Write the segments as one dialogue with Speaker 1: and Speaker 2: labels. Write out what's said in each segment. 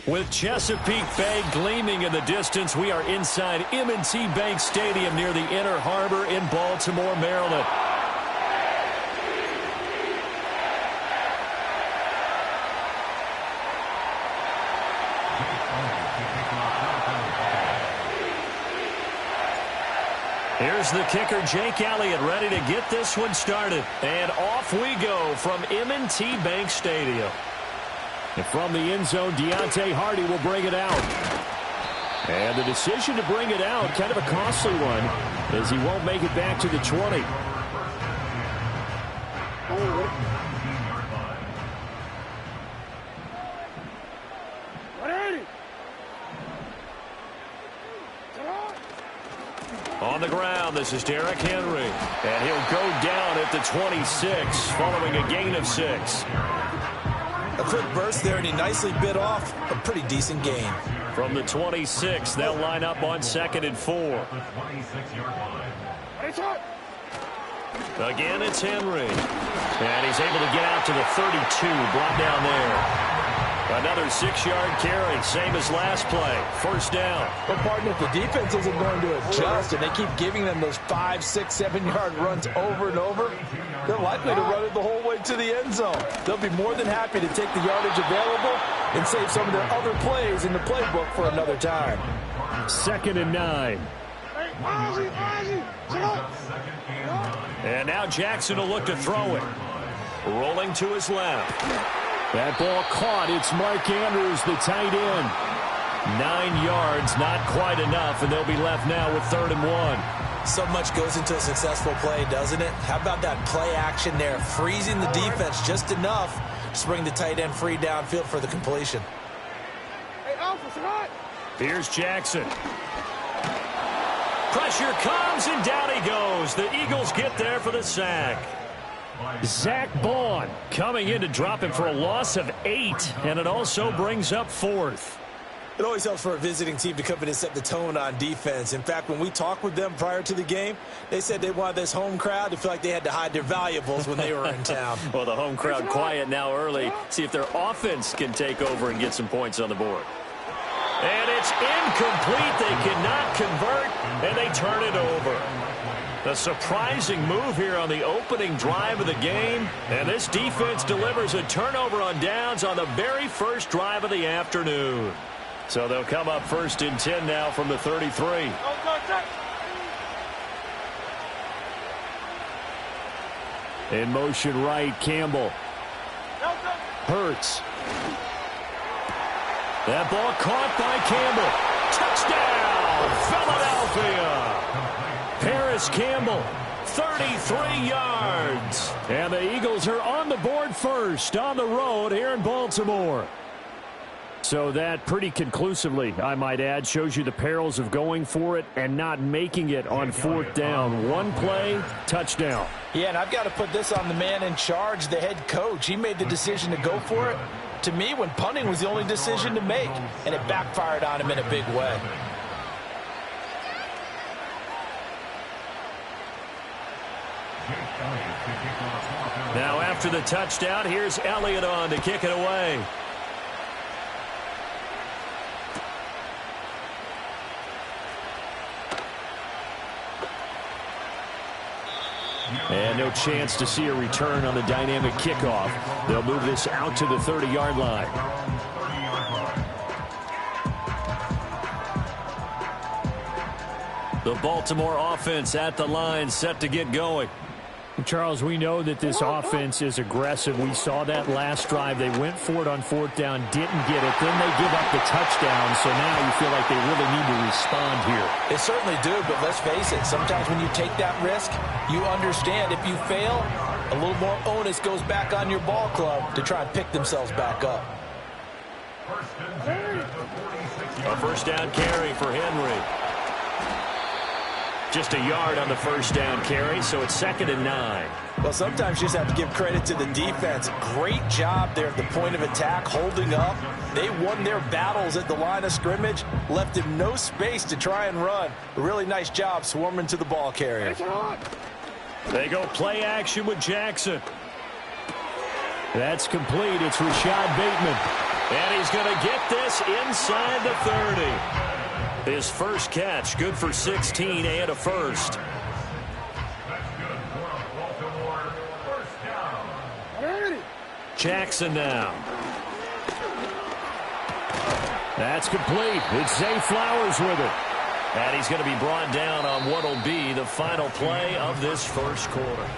Speaker 1: With Chesapeake Bay gleaming in the distance, we are inside M&T Bank Stadium near the Inner Harbor in Baltimore, Maryland. Here's the kicker, Jake Elliott, ready to get this one started. And off we go from M&T Bank Stadium. And from the end zone, Deontay Hardy will bring it out. And the decision to bring it out, kind of a costly one, as he won't make it back to the 20. On the ground, this is Derrick Henry. And he'll go down at the 26, following a gain of 6.
Speaker 2: A quick burst there, and he nicely bit off a pretty decent gain.
Speaker 1: From the 26, they'll line up on 2nd and 4. Again, it's Henry. And he's able to get out to the 32, brought down there. Another 6-yard carry, same as last play. First down.
Speaker 2: But, partner, if the defense isn't going to adjust and they keep giving them those 5, 6, 7-yard runs over and over, they're likely to run it the whole way to the end zone. They'll be more than happy to take the yardage available and save some of their other plays in the playbook for another time.
Speaker 1: 2nd and 9. And now Jackson will look to throw it. Rolling to his left. That ball caught. It's Mark Andrews, the tight end. 9 yards, not quite enough, and they'll be left now with 3rd and 1.
Speaker 2: So much goes into a successful play, doesn't it? How about that play action there, freezing the defense just enough to bring the tight end free downfield for the completion.
Speaker 1: Here's Jackson. Pressure comes, and down he goes. The Eagles get there for the sack. Zach Bond coming in to drop him for a loss of 8, and it also brings up 4th.
Speaker 2: It always helps for a visiting team to come in and set the tone on defense. In fact, when we talked with them prior to the game, they said they wanted this home crowd to feel like they had to hide their valuables when they were in town.
Speaker 1: Well, the home crowd quiet now early. See if their offense can take over and get some points on the board. And it's incomplete. They cannot convert, and they turn it over. A surprising move here on the opening drive of the game. And this defense delivers a turnover on downs on the very first drive of the afternoon. So they'll come up 1st and 10 now from the 33. In motion right, Campbell. Hurts. That ball caught by Campbell. Touchdown, Philadelphia. Paris Campbell, 33 yards. And the Eagles are on the board first on the road here in Baltimore. So that pretty conclusively, I might add, shows you the perils of going for it and not making it on 4th down. One play, touchdown.
Speaker 2: Yeah, and I've got to put this on the man in charge, the head coach. He made the decision to go for it. To me, when punting was the only decision to make, and it backfired on him in a big way.
Speaker 1: Now after the touchdown, here's Elliott on to kick it away. And no chance to see a return on the dynamic kickoff. They'll move this out to the 30-yard line. The Baltimore offense at the line, set to get going.
Speaker 3: Charles, we know that this offense is aggressive. We saw that last drive. They went for it on fourth down, didn't get it. Then they give up the touchdown, so now you feel like they really need to respond here.
Speaker 2: They certainly do, but let's face it. Sometimes when you take that risk, you understand if you fail, a little more onus goes back on your ball club to try and pick themselves back up.
Speaker 1: A first down carry for Henry. Just a yard on the first down carry, so it's 2nd and 9.
Speaker 2: Well, sometimes you just have to give credit to the defense. Great job there at the point of attack, holding up. They won their battles at the line of scrimmage, left him no space to try and run. A really nice job swarming to the ball carrier.
Speaker 1: They go play action with Jackson.
Speaker 3: That's complete. It's Rashad Bateman.
Speaker 1: And he's going to get this inside the 30. His first catch, good for 16 and a first. Jackson now.
Speaker 3: That's complete. It's Zay Flowers with it.
Speaker 1: And he's going to be brought down on what will be the final play of this first quarter.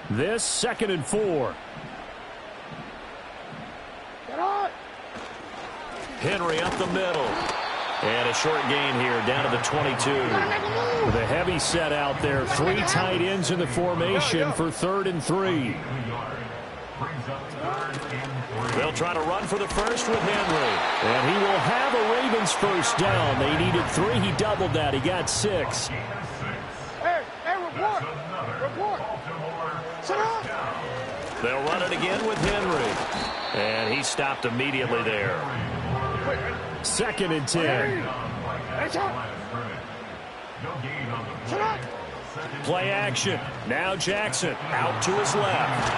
Speaker 3: This 2nd and 4.
Speaker 1: Henry up the middle. And a short gain here down to the 22.
Speaker 3: With a heavy set out there. 3 tight ends in the formation for 3rd and 3.
Speaker 1: They'll try to run for the first with Henry.
Speaker 3: And he will have a Ravens first down. They needed 3. He doubled that. He got 6.
Speaker 1: They'll run it again with Henry. And he stopped immediately there.
Speaker 3: 2nd and 10.
Speaker 1: Play action. Now Jackson out to his left.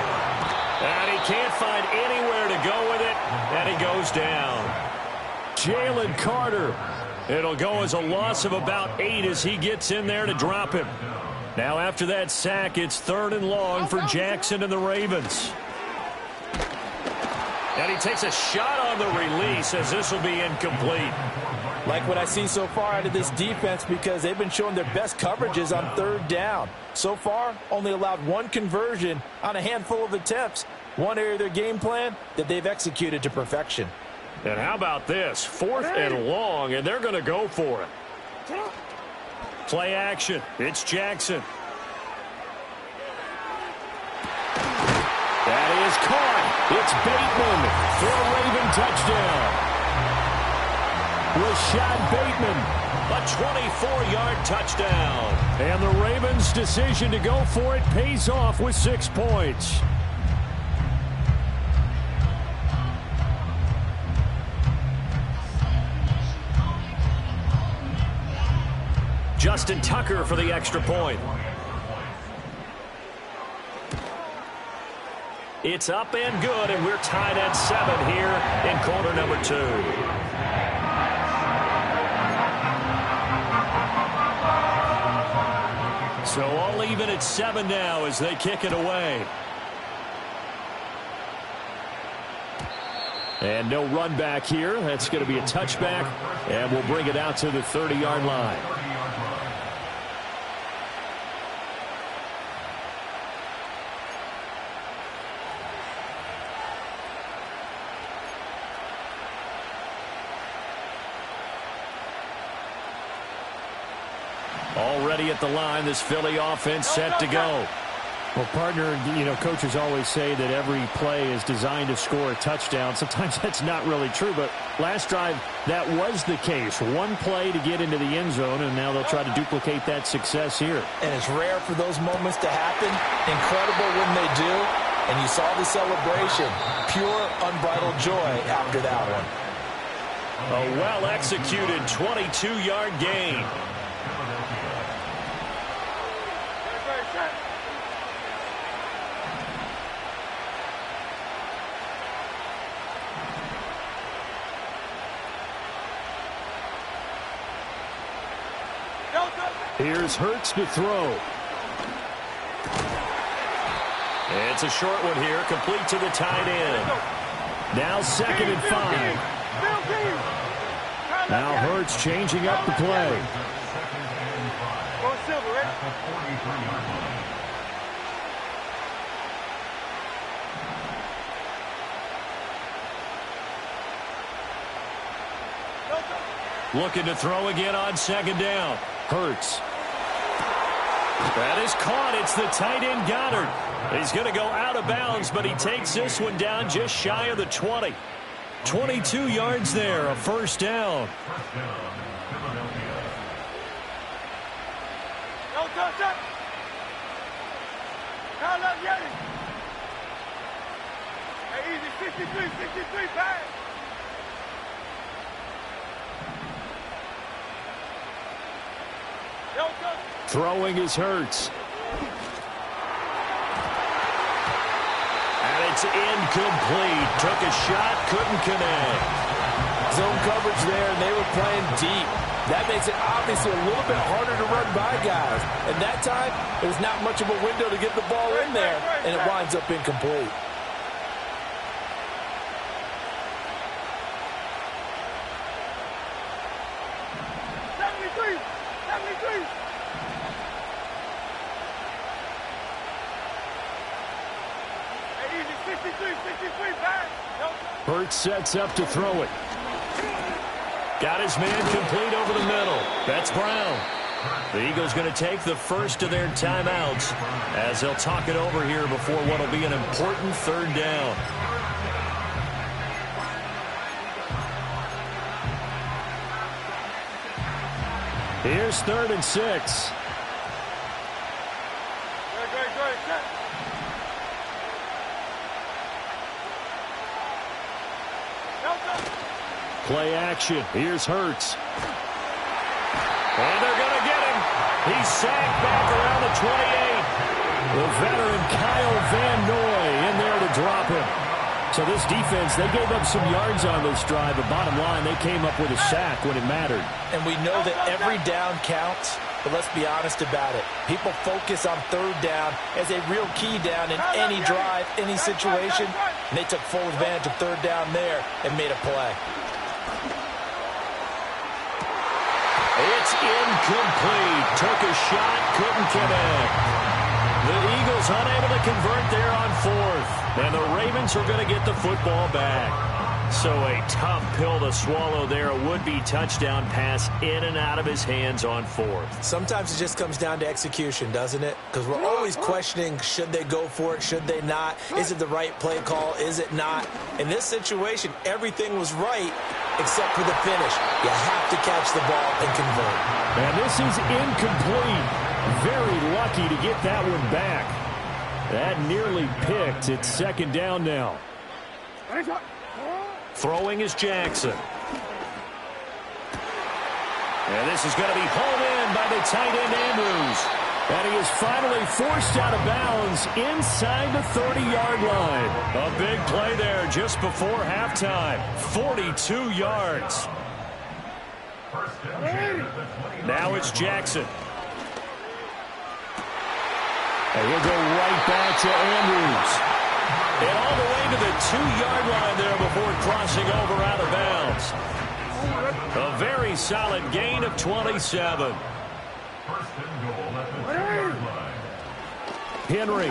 Speaker 1: And he can't find anywhere to go with it. And he goes down.
Speaker 3: Jalen Carter.
Speaker 1: It'll go as a loss of about 8 as he gets in there to drop him. Now after that sack, it's 3rd and long for Jackson and the Ravens. And he takes a shot on the release as this will be incomplete.
Speaker 2: Like what I see so far out of this defense, because they've been showing their best coverages on 3rd down. So far, only allowed 1 conversion on a handful of attempts. One area of their game plan that they've executed to perfection.
Speaker 1: And how about this? 4th and long, and they're going to go for it. Play action. It's Jackson.
Speaker 3: That is caught. It's Bateman for a Raven touchdown. Rashad Bateman.
Speaker 1: A 24-yard touchdown.
Speaker 3: And the Ravens' decision to go for it pays off with 6 points.
Speaker 1: Justin Tucker for the extra point. It's up and good, and we're tied at 7 here in quarter number 2. So all even at 7 now as they kick it away.
Speaker 3: And no run back here. That's going to be a touchback, and we'll bring it out to the 30-yard line.
Speaker 1: Already at the line, this Philly offense set to go.
Speaker 3: Well, partner, you know, coaches always say that every play is designed to score a touchdown. Sometimes that's not really true, but last drive, that was the case. 1 play to get into the end zone, and now they'll try to duplicate that success here.
Speaker 2: And it's rare for those moments to happen. Incredible when they do. And you saw the celebration. Pure, unbridled joy after that one.
Speaker 1: A well-executed 22-yard gain.
Speaker 3: Here's Hurts to throw.
Speaker 1: It's a short one here, complete to the tight end.
Speaker 3: Now 2nd and 5. Now Hurts changing up the play.
Speaker 1: Looking to throw again on 2nd down.
Speaker 3: Hurts.
Speaker 1: That is caught. It's the tight end Goddard. He's going to go out of bounds, but he takes this one down just shy of the 20. 22 yards there, a 1st down.
Speaker 4: Easy, 63, pass.
Speaker 3: Throwing is Hurts.
Speaker 1: And it's incomplete. Took a shot, couldn't connect.
Speaker 2: Zone coverage there, and they were playing deep. That makes it obviously a little bit harder to run by guys. And that time, there's not much of a window to get the ball in there, and it winds up incomplete.
Speaker 3: Hurts sets up to throw it.
Speaker 1: Got his man complete over the middle. That's Brown. The Eagles going to take the first of their timeouts as they'll talk it over here before what will be an important 3rd down.
Speaker 3: Here's 3rd and 6. Play action. Here's Hurts.
Speaker 1: And they're going to get him. He's sacked back around the 28.
Speaker 3: The veteran Kyle Van Noy in there to drop him. So this defense, they gave up some yards on this drive, but bottom line, they came up with a sack when it mattered.
Speaker 2: And we know that every down counts, but let's be honest about it. People focus on 3rd down as a real key down in any drive, any situation. And they took full advantage of 3rd down there and made a play.
Speaker 1: It's incomplete. Took a shot, couldn't connect. The Eagles unable to convert there on 4th. And the Ravens are going to get the football back. So a tough pill to swallow there. A would-be touchdown pass in and out of his hands on 4th.
Speaker 2: Sometimes it just comes down to execution, doesn't it? Because we're always questioning, should they go for it, should they not? Is it the right play call, is it not? In this situation, everything was right except for the finish. You have to catch the ball and convert.
Speaker 3: And this is incomplete. Very lucky to get that one back. That nearly picked. It's 2nd down now.
Speaker 1: Throwing is Jackson. And this is going to be hauled in by the tight end Andrews. And he is finally forced out of bounds inside the 30-yard line. A big play there just before halftime. 42 yards. Now it's Jackson.
Speaker 3: And he'll go right back to Andrews.
Speaker 1: And all the way to the 2-yard line there before crossing over out of bounds. A very solid gain of 27.
Speaker 3: Henry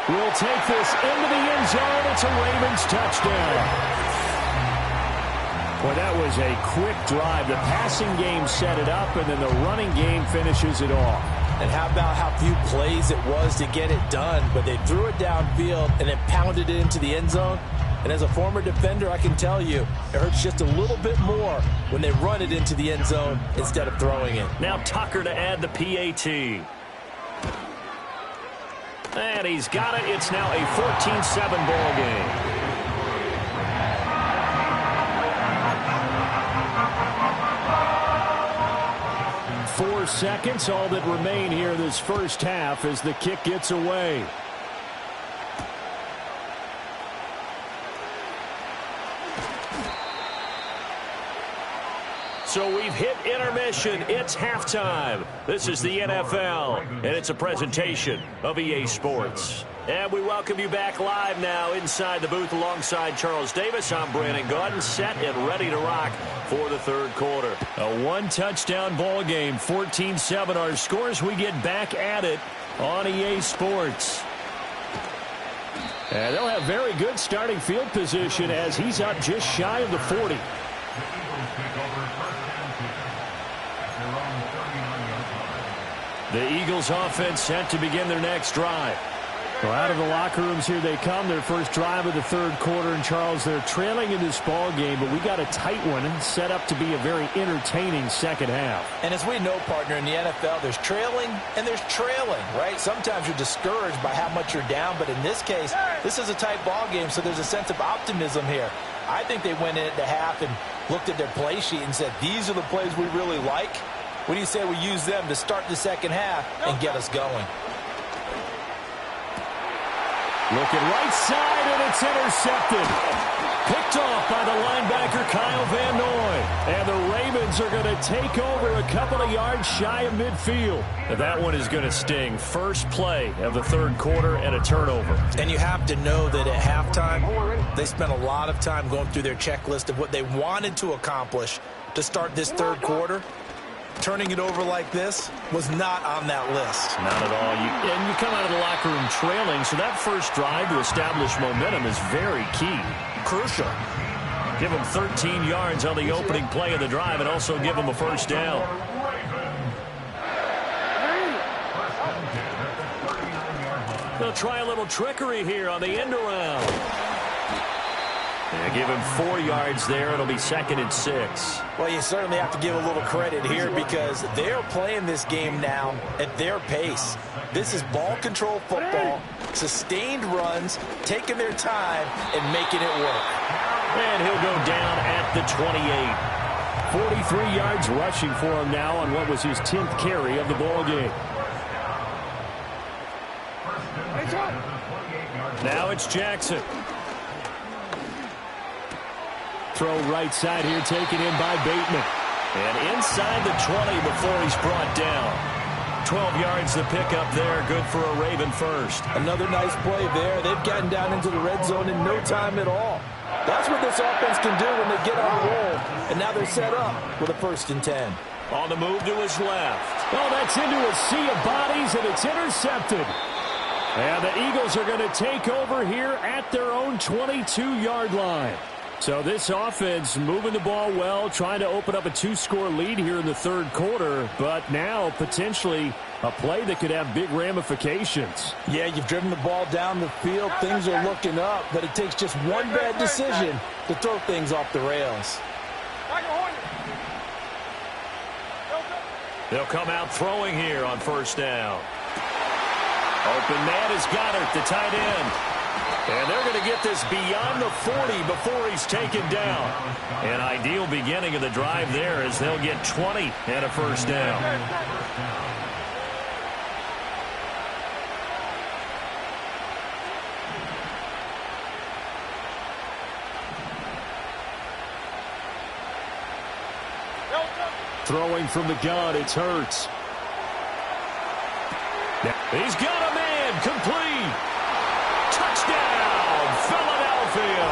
Speaker 3: will take this into the end zone. It's a Ravens touchdown. Boy, that was a quick drive. The passing game set it up, and then the running game finishes it off.
Speaker 2: And how about how few plays it was to get it done? But they threw it downfield and then pounded it into the end zone. And as a former defender, I can tell you, it hurts just a little bit more when they run it into the end zone instead of throwing it.
Speaker 1: Now Tucker to add the PAT. And he's got it. It's now a 14-7 ball game.
Speaker 3: Four seconds, all that remain here this first half as the kick gets away.
Speaker 1: So we've hit intermission. It's halftime. This is the NFL, and it's a presentation of EA Sports. And we welcome you back live now inside the booth alongside Charles Davis. I'm Brandon Gaudin, set and ready to rock for the third quarter.
Speaker 3: A one-touchdown ball game, 14-7 our scores. We get back at it on EA Sports. And they'll have very good starting field position as he's up just shy of the 40. The Eagles offense set to begin their next drive. Well, out of the locker rooms here they come, their first drive of the third quarter. And, Charles, they're trailing in this ball game, but we got a tight one set up to be a very entertaining second half.
Speaker 2: And as we know, partner, in the NFL, there's trailing and there's trailing, right? Sometimes you're discouraged by how much you're down, but in this case, this is a tight ball game, so there's a sense of optimism here. I think they went in at the half and looked at their play sheet and said, these are the plays we really like. What do you say we use them to start the second half and get us going?
Speaker 3: Looking right side, and it's intercepted. Picked off by the linebacker, Kyle Van Noy. And the Ravens are going to take over a couple of yards shy of midfield. That one is going to sting. First play of the third quarter and a turnover.
Speaker 2: And you have to know that at halftime, they spent a lot of time going through their checklist of what they wanted to accomplish to start this third quarter. Turning it over like this was not on that list.
Speaker 3: Not at all. And you come out of the locker room trailing, so that first drive to establish momentum is very key. Crucial. Give them 13 yards on the opening play of the drive and also give them a first down. They'll try a little trickery here on the end around. And give him 4 yards there. It'll be 2nd and 6.
Speaker 2: Well, you certainly have to give a little credit here because they're playing this game now at their pace. This is ball control football, sustained runs, taking their time and making it work.
Speaker 3: And he'll go down at the 28. 43 yards rushing for him now on what was his 10th carry of the ball game. Now it's Jackson. Throw right side here, taken in by Bateman. And inside the 20 before he's brought down. 12 yards to pick up there. Good for a Raven first.
Speaker 2: Another nice play there. They've gotten down into the red zone in no time at all. That's what this offense can do when they get on the roll. And now they're set up with a 1st and 10.
Speaker 1: On the move to his left.
Speaker 3: Oh, that's into a sea of bodies, and it's intercepted. And the Eagles are going to take over here at their own 22-yard line. So this offense moving the ball well, trying to open up a 2-score lead here in the third quarter, but now potentially a play that could have big ramifications.
Speaker 2: Yeah, you've driven the ball down the field. Things are looking up, but it takes just one bad decision to throw things off the rails.
Speaker 1: They'll come out throwing here on first down. Open man is Goddard, the tight end. And they're going to get this beyond the 40 before he's taken down. An ideal beginning of the drive there as they'll get 20 and a first down.
Speaker 3: Throwing from the gun, it's Hurts.
Speaker 1: He's got a man, complete. Touchdown, Philadelphia.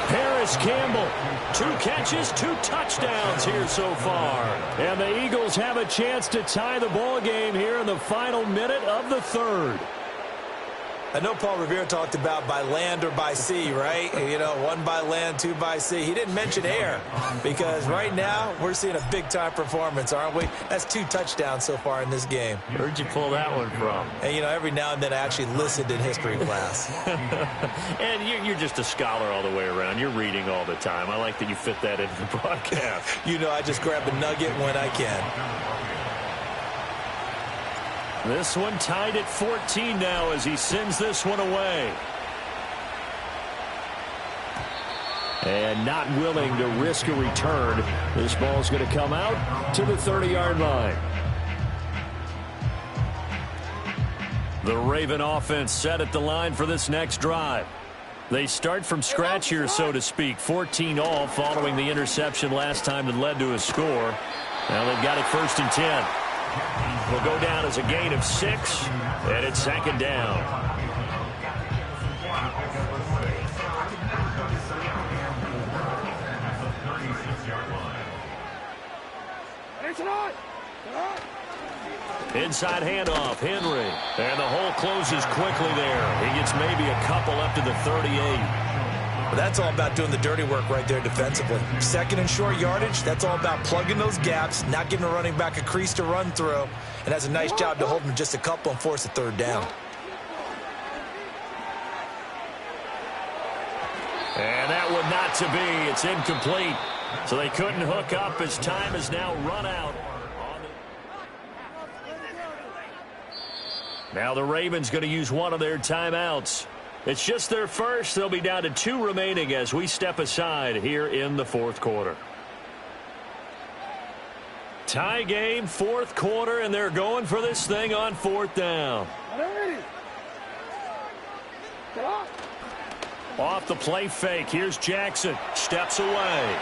Speaker 1: Paris Campbell, 2 catches, 2 touchdowns here so far.
Speaker 3: And the Eagles have a chance to tie the ball game here in the final minute of the third.
Speaker 2: I know Paul Revere talked about by land or by sea, right? You know, 1 by land, 2 by sea. He didn't mention air because right now we're seeing a big-time performance, aren't we? That's 2 touchdowns so far in this game.
Speaker 1: Where'd you pull that one from?
Speaker 2: And, you know, every now and then I actually listened in history class.
Speaker 1: And you're just a scholar all the way around. You're reading all the time. I like that you fit that into the broadcast.
Speaker 2: You know, I just grab a nugget when I can.
Speaker 1: This one tied at 14 now as he sends this one away.
Speaker 3: And not willing to risk a return. This ball's going to come out to the 30-yard line.
Speaker 1: The Raven offense set at the line for this next drive. They start from scratch here, so to speak. 14 all following the interception last time that led to a score. Now they've got it 1st and 10. Will go down as a gain of 6, and it's 2nd down. Inside handoff, Henry. And the hole closes quickly there. He gets maybe a couple up to the 38.
Speaker 2: Well, that's all about doing the dirty work right there defensively. Second and short yardage, that's all about plugging those gaps, not giving a running back a crease to run through, and that's a nice job to hold him just a couple and force a third down.
Speaker 1: And that one not to be. It's incomplete. So they couldn't hook up as time is now run out. Now the Ravens going to use one of their timeouts. It's just their first. They'll be down to 2 remaining as we step aside here in the fourth quarter. Tie game, fourth quarter, and they're going for this thing on fourth down. Off the play fake. Here's Jackson. Steps away.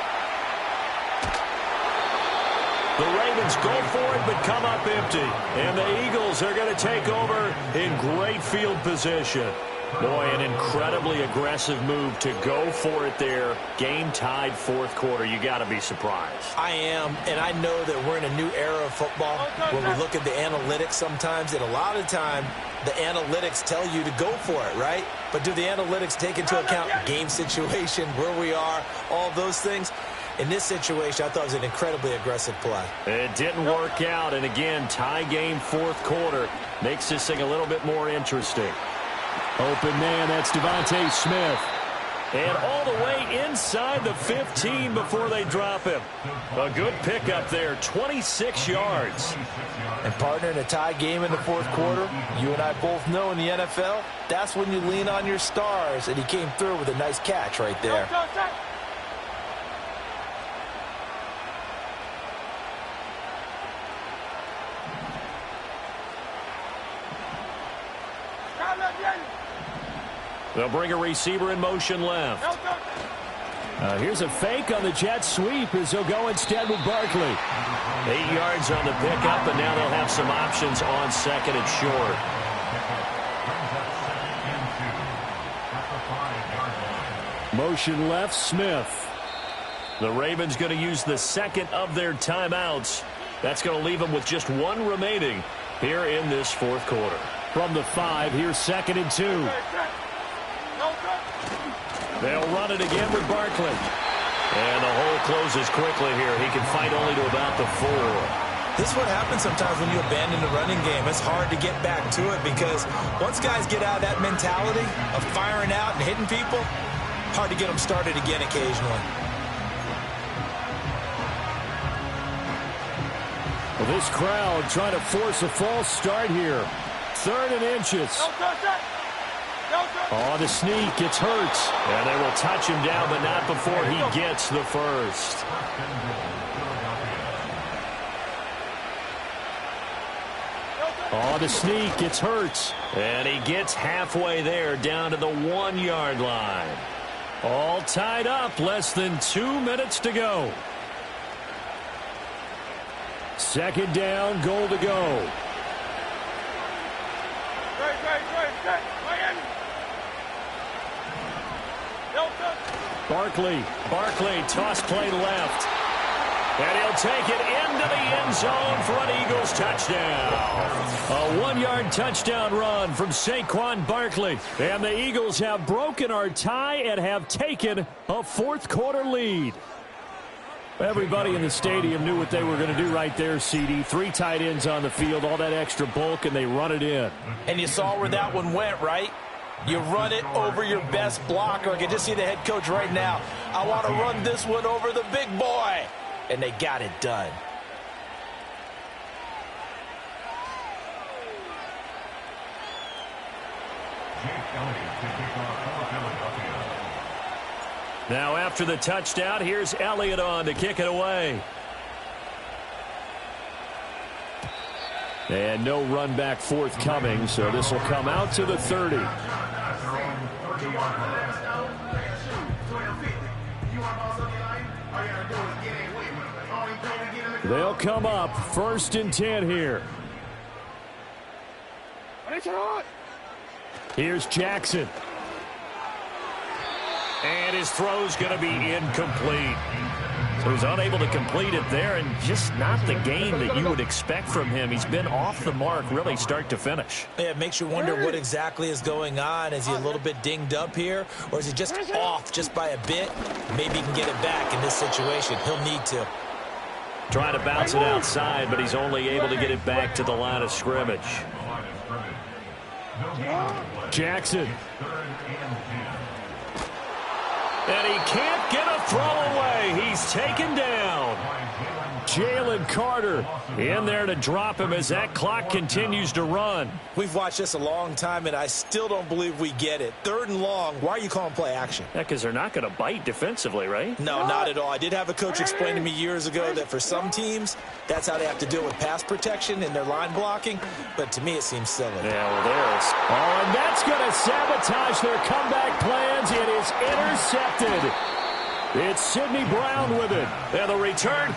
Speaker 1: The Ravens go for it but come up empty. And the Eagles are going to take over in great field position. Boy, an incredibly aggressive move to go for it there. Game tied fourth quarter. You got to be surprised.
Speaker 2: I am, and I know that we're in a new era of football when we look at the analytics sometimes, and a lot of the time the analytics tell you to go for it, right? But do the analytics take into account game situation, where we are, all those things? In this situation, I thought it was an incredibly aggressive play.
Speaker 1: It didn't work out, and again, tie game fourth quarter makes this thing a little bit more interesting.
Speaker 3: Open man, that's Devontae Smith.
Speaker 1: And all the way inside the 15 before they drop him. A good pickup there, 26 yards.
Speaker 2: And partner, in a tie game in the fourth quarter, you and I both know in the NFL, that's when you lean on your stars, and he came through with a nice catch right there.
Speaker 1: They'll bring a receiver in motion left.
Speaker 3: Here's a fake on the jet sweep as he'll go instead with Barkley.
Speaker 1: 8 yards on the pickup, and now they'll have some options on second and short.
Speaker 3: Motion left, Smith.
Speaker 1: The Ravens going to use the second of their timeouts. That's going to leave them with just 1 remaining here in this fourth quarter.
Speaker 3: From the 5, here's second and 2.
Speaker 1: They'll run it again with Barkley. And the hole closes quickly here. He can fight only to about the 4.
Speaker 2: This is what happens sometimes when you abandon the running game. It's hard to get back to it because once guys get out of that mentality of firing out and hitting people, hard to get them started again occasionally.
Speaker 3: Well, this crowd trying to force a false start here. 3rd and inches. Oh, the sneak. It's Hurts.
Speaker 1: And they will touch him down, but not before he gets the first.
Speaker 3: Oh, the sneak. It's Hurts.
Speaker 1: And he gets halfway there, down to the 1-yard line. All tied up. Less than 2 minutes to go.
Speaker 3: Second down, goal to go.
Speaker 1: Barkley, toss play left. And he'll take it into the end zone for an Eagles touchdown.
Speaker 3: A 1-yard touchdown run from Saquon Barkley. And the Eagles have broken our tie and have taken a fourth quarter lead. Everybody in the stadium knew what they were going to do right there, CD. 3 tight ends on the field, all that extra bulk, and they run it in.
Speaker 2: And you saw where that one went, right? You run it over your best blocker. I can just see the head coach right now. I want to run this one over the big boy. And they got it done.
Speaker 1: Now after the touchdown, here's Elliott on to kick it away.
Speaker 3: And no run back forthcoming, so this will come out to the 30. They'll come up 1st and 10 here. Here's Jackson.
Speaker 1: And his throw's going to be incomplete. He was unable to complete it there, and just not the game that you would expect from him. He's been off the mark really start to finish.
Speaker 2: Yeah, it makes you wonder what exactly is going on. Is he a little bit dinged up here, or is he just off just by a bit? Maybe he can get it back in this situation. He'll need to.
Speaker 1: Trying to bounce it outside, but he's only able to get it back to the line of scrimmage.
Speaker 3: Jackson.
Speaker 1: And he can't get a throw away. He's taken down.
Speaker 3: Jalen Carter in there to drop him as that clock continues to run.
Speaker 2: We've watched this a long time, and I still don't believe we get it. 3rd and long. Why are you calling play action?
Speaker 1: Yeah, because they're not going to bite defensively, right?
Speaker 2: No, not at all. I did have a coach explain to me years ago that for some teams, that's how they have to deal with pass protection and their line blocking. But to me, it seems silly.
Speaker 1: Yeah, well, there's...
Speaker 3: Oh, and that's going to sabotage their comeback plans. It is intercepted. It's Sidney Brown with it.
Speaker 1: And the return...